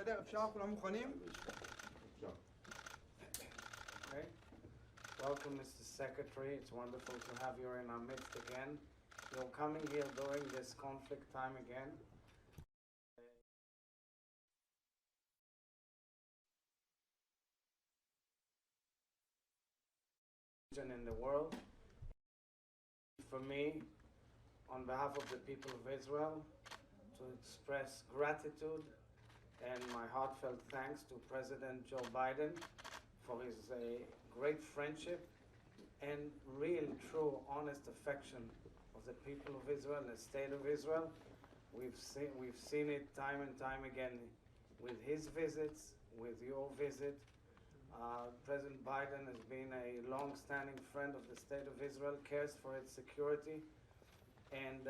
בסדר? אפשר? כולם מוכנים? Okay. Welcome, Mr. Secretary. It's wonderful to have you in our midst again. You're coming here during this conflict time again. In the world. For me, on behalf of the people of Israel, to express gratitude and my heartfelt thanks to President Joe Biden for his great friendship and real, true, honest affection of the people of Israel and the state of Israel. We've seen it time and time again with his visits, with your visit. President Biden has been a long-standing friend of the state of Israel, cares for its security, and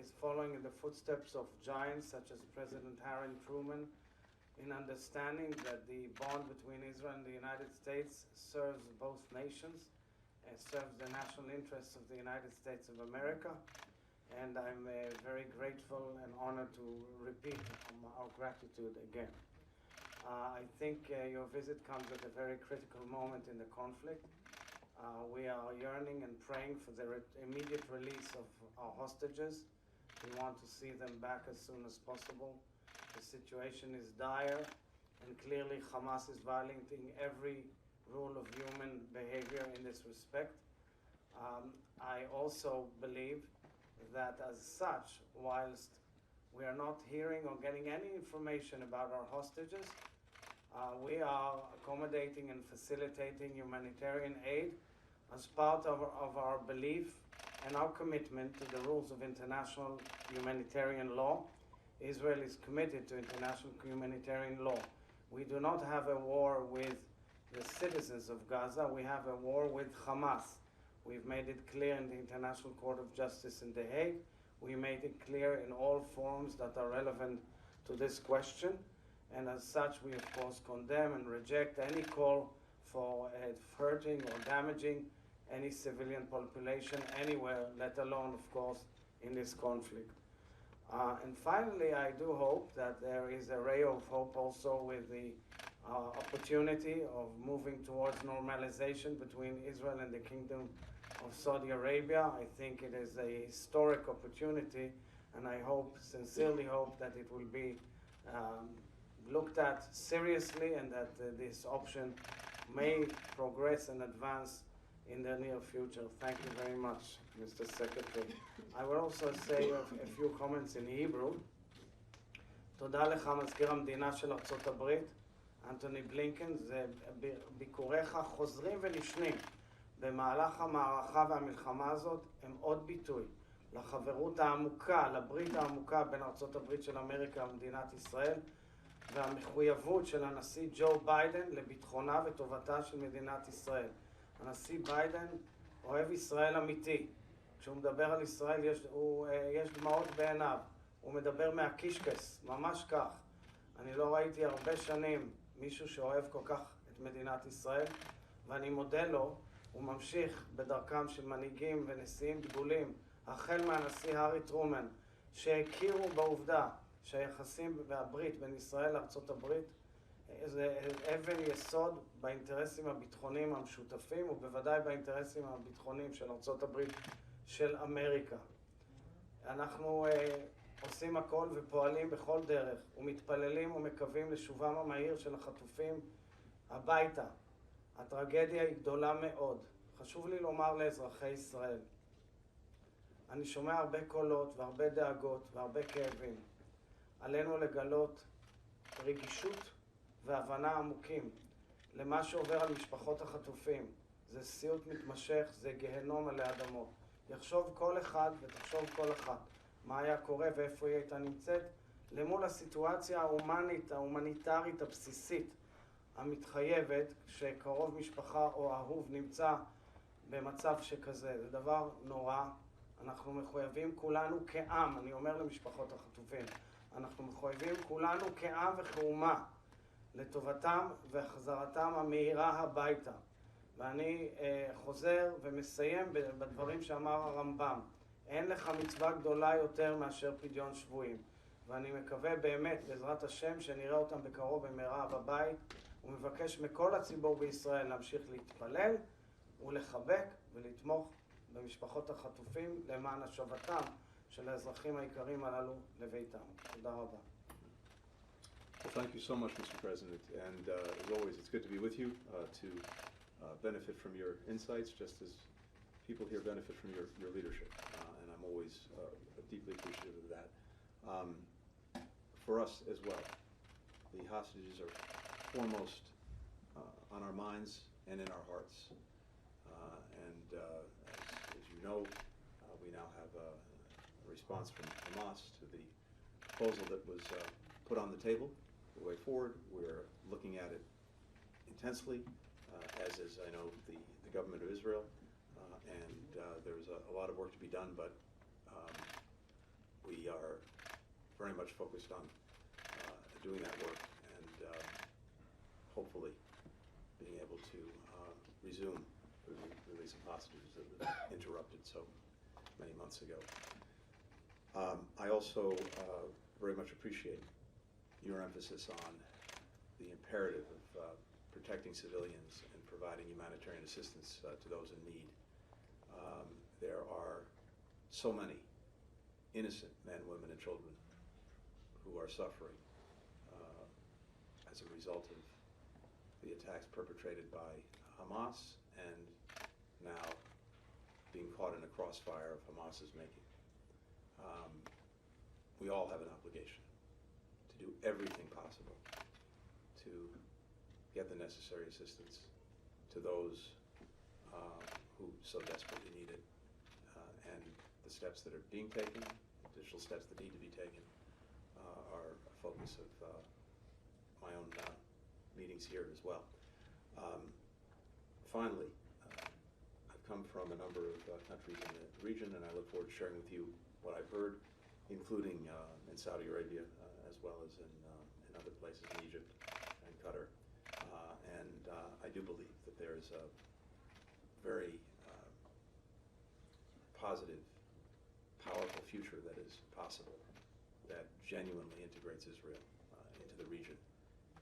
is following in the footsteps of giants such as President Harry Truman in understanding that the bond between Israel and the United States serves both nations and serves the national interests of the United States of America. And I'm very grateful and honored to repeat our gratitude again. I think your visit comes at a very critical moment in the conflict. We are yearning and praying for the immediate release of our hostages. We want to see them back as soon as possible. The situation is dire, and clearly Hamas is violating every rule of human behavior in this respect. I also believe that as such, whilst we are not hearing or getting any information about our hostages, we are accommodating and facilitating humanitarian aid as part of our belief and our commitment to the rules of international humanitarian law. Israel is committed to international humanitarian law. We do not have a war with the citizens of Gaza. We have a war with Hamas. We've made it clear in the International Court of Justice in The Hague. We made it clear in all forums that are relevant to this question. And as such, we of course condemn and reject any call for hurting or damaging any civilian population anywhere, let alone, of course, in this conflict. And finally, I do hope that there is a ray of hope also with the opportunity of moving towards normalization between Israel and the Kingdom of Saudi Arabia. I think it is a historic opportunity, and I hope, sincerely hope, that it will be looked at seriously and that this option may progress and advance in the near future. Thank you very much, Mr. Secretary. I will also say a few comments in Hebrew. תודה לך, מזכיר המדינה של ארצות הברית, אנטוני בלינקן. זה ביקוריך חוזרים ונשנים במהלך המערכה והמלחמה הזאת הם עוד ביטוי לחברות העמוקה, לברית העמוקה בין ארצות הברית של אמריקה ומדינת ישראל, והמחויבות של הנשיא ג'ו ביידן לביטחונה וטובתה של מדינת ישראל. הנשיא ביידן אוהב ישראל אמיתי. כשהוא מדבר על ישראל יש דמעות בעיניו. הוא מדבר מהקישקס, ממש כך. אני לא ראיתי הרבה שנים מישהו שאוהב כל כך את מדינת ישראל, ואני מודה לו. הוא ממשיך בדרכם של מנהיגים ונשיאים דגולים, החל מהנשיא הארי טרומן, שהכירו בעובדה שהיחסים והברית בין ישראל לארצות הברית זה אבן יסוד באינטרסים הביטחוניים המשותפים, ובוודאי באינטרסים הביטחוניים של ארצות הברית של אמריקה. אנחנו עושים הכל ופועלים בכל דרך, ומתפללים ומקווים לשובם המהיר של החטופים הביתה. הטרגדיה היא גדולה מאוד. חשוב לי לומר לאזרחי ישראל, אני שומע הרבה קולות והרבה דאגות והרבה כאבים. עלינו לגלות רגישות והבנה עמוקים למה שעובר על משפחות החטופים. זה סיוט מתמשך, זה גהנום עלי אדמות. יחשוב כל אחד ותחשוב כל אחת מה היה קורה ואיפה היא הייתה נמצאת למול הסיטואציה ההומניטרית הבסיסית המתחייבת שקרוב משפחה או אהוב נמצא במצב שכזה. זה דבר נורא. אנחנו מחויבים כולנו כעם, אני אומר למשפחות החטופים, אנחנו מחויבים כולנו כעם וכאומה לטובתם והחזרתם המהירה הביתה. ואני חוזר ומסיים בדברים שאמר הרמב"ם. אין לך מצווה גדולה יותר מאשר פדיון שבויים. ואני מקווה באמת, בעזרת השם, שנראה אותם בקרוב במהרה בבית, ומבקש מכל הציבור בישראל להמשיך להתפלל ולחבק ולתמוך במשפחות החטופים למען השבתם של האזרחים היקרים הללו לביתם. תודה רבה. Well, thank you so much, Mr. President, and as always, it's good to be with you to benefit from your insights, just as people here benefit from your leadership, and I'm always deeply appreciative of that. For us as well, the hostages are foremost on our minds and in our hearts, and as you know, we now have a response from Hamas to the proposal that was put on the table. The way forward, we're looking at it intensely, as is, I know, the government of Israel, and there's a lot of work to be done, but we are very much focused on doing that work and hopefully being able to resume the release of hostages that was interrupted so many months ago. I also very much appreciate your emphasis on the imperative of protecting civilians and providing humanitarian assistance to those in need. There are so many innocent men, women, and children who are suffering as a result of the attacks perpetrated by Hamas and now being caught in a crossfire of Hamas's making. We all have an obligation to do everything possible to get the necessary assistance to those who so desperately need it, and the steps that are being taken, additional steps that need to be taken, are a focus of my own meetings here as well. Finally, I've come from a number of countries in the region, and I look forward to sharing with you what I've heard, including in Saudi Arabia, as well as in other places, in Egypt and Qatar. And I do believe that there is a very positive, powerful future that is possible, that genuinely integrates Israel into the region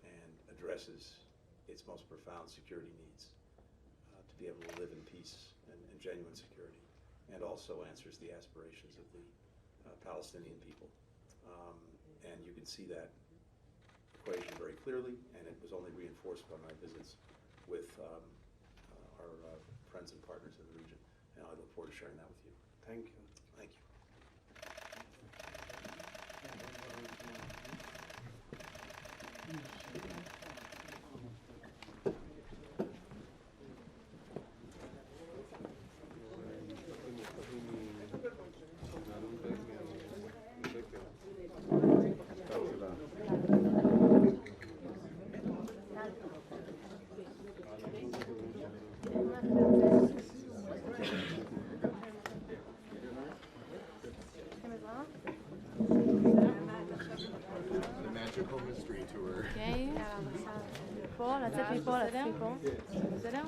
and addresses its most profound security needs, to be able to live in peace and genuine security, and also answers the aspirations of the Palestinian people. And you can see that equation very clearly, and it was only reinforced by my visits with our friends and partners in the region. And I look forward to sharing that with you. Thank you. Thank you. פה, לצאת מפה, לצאת מפה. בסדר?